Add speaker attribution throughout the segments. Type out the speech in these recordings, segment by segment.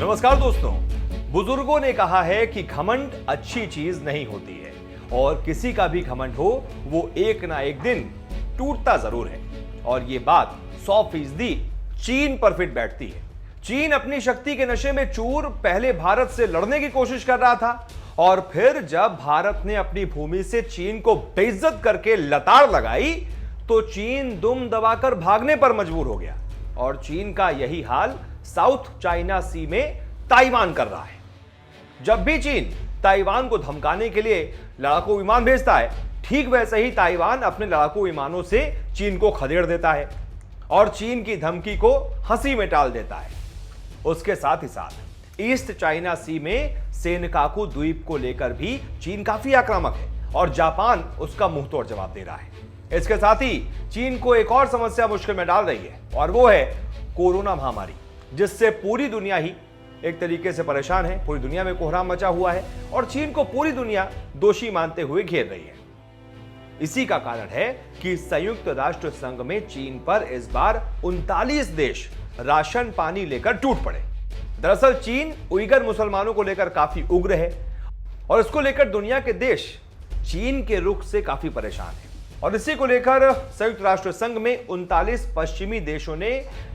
Speaker 1: नमस्कार दोस्तों। बुजुर्गों ने कहा है कि घमंड अच्छी चीज नहीं होती है और किसी का भी घमंड हो वो एक ना एक दिन टूटता जरूर है। और ये बात 100% चीन पर फिट बैठती है। चीन अपनी शक्ति के नशे में चूर पहले भारत से लड़ने की कोशिश कर रहा था और फिर जब भारत ने अपनी भूमि से चीन को बेइज्जत करके लताड़ लगाई तो चीन दुम दबाकर भागने पर मजबूर हो गया। और चीन का यही हाल साउथ चाइना सी में ताइवान कर रहा है। जब भी चीन ताइवान को धमकाने के लिए लड़ाकू विमान भेजता है, ठीक वैसे ही ताइवान अपने लड़ाकू विमानों से चीन को खदेड़ देता है और चीन की धमकी को हंसी में टाल देता है। उसके साथ ही साथ ईस्ट चाइना सी में सेनकाकू द्वीप को लेकर भी चीन काफी आक्रामक है और जापान उसका मुंह तोड़ जवाब दे रहा है। इसके साथ ही चीन को एक और समस्या मुश्किल में डाल रही है और वो है कोरोना महामारी, जिससे पूरी दुनिया ही एक तरीके से परेशान है। पूरी दुनिया में कोहराम मचा हुआ है और चीन को पूरी दुनिया दोषी मानते हुए घेर रही है। इसी का कारण है कि संयुक्त राष्ट्र संघ में चीन पर इस बार 39 देश राशन पानी लेकर टूट पड़े। दरअसल चीन उइगर मुसलमानों को लेकर काफी उग्र है और इसको लेकर दुनिया के देश चीन के रुख से काफी परेशान है। और इसी को लेकर संयुक्त राष्ट्र संघ में 39 पश्चिमी देशों ने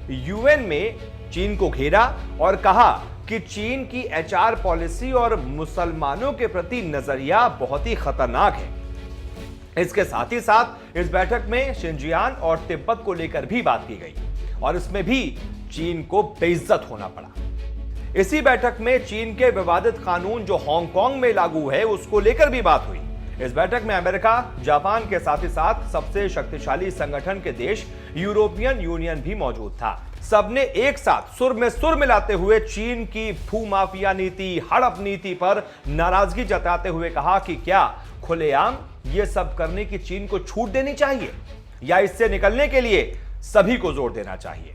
Speaker 1: यूएन में चीन को घेरा और कहा कि चीन की एचआर पॉलिसी और मुसलमानों के प्रति नजरिया बहुत ही खतरनाक है। इसके साथ ही साथ इस बैठक में शिनजियांग और तिब्बत को लेकर भी बात की गई और इसमें भी चीन को बेइज्जत होना पड़ा। इसी बैठक में चीन के विवादित कानून जो हांगकांग में लागू है उसको लेकर भी बात हुई। इस बैठक में अमेरिका, जापान के साथ ही साथ सबसे शक्तिशाली संगठन के देश यूरोपियन यूनियन भी मौजूद था। सबने एक साथ सुर में सुर मिलाते हुए चीन की भूमाफिया नीति, हड़प नीति पर नाराजगी जताते हुए कहा कि क्या खुलेआम ये सब करने की चीन को छूट देनी चाहिए या इससे निकलने के लिए सभी को जोर देना चाहिए।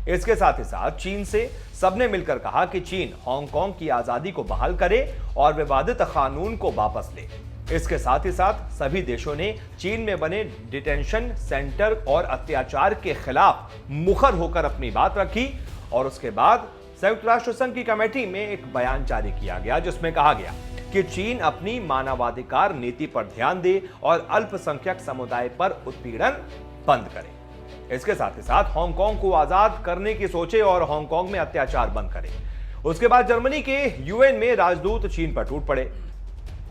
Speaker 1: इसके साथ ही साथ चीन से सबने मिलकर कहा कि चीन हांगकांग की आजादी को बहाल करे और विवादित कानून को वापस ले। इसके साथ ही साथ सभी देशों ने चीन में बने डिटेंशन सेंटर और अत्याचार के खिलाफ मुखर होकर अपनी बात रखी। और उसके बाद संयुक्त राष्ट्र संघ की कमेटी में एक बयान जारी किया गया जिसमें कहा गया कि चीन अपनी मानवाधिकार नीति पर ध्यान दे और अल्पसंख्यक समुदाय पर उत्पीड़न बंद करे। इसके साथ ही साथ हांगकांग को आजाद करने की सोचे और हांगकांग में अत्याचार बंद करे। उसके बाद जर्मनी के यूएन में राजदूत चीन पर टूट पड़े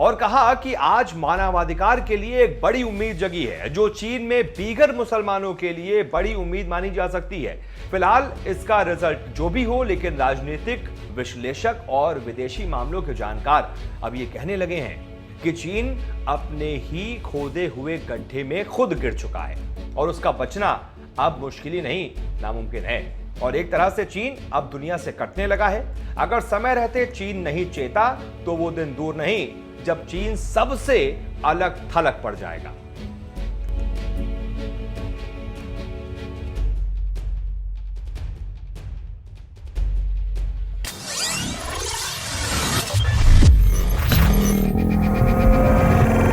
Speaker 1: और कहा कि आज मानवाधिकार के लिए एक बड़ी उम्मीद जगी है जो चीन में बीगर मुसलमानों के लिए बड़ी उम्मीद मानी जा सकती है। फिलहाल इसका रिजल्ट जो भी हो, लेकिन राजनीतिक विश्लेषक और विदेशी मामलों के जानकार अब ये कहने लगे हैं कि चीन अपने ही खोदे हुए गड्ढे में खुद गिर चुका है और उसका बचना अब मुश्किल ही नहीं नामुमकिन है। और एक तरह से चीन अब दुनिया से कटने लगा है। अगर समय रहते चीन नहीं चेता तो वो दिन दूर नहीं जब चीन सबसे अलग थलग पड़ जाएगा।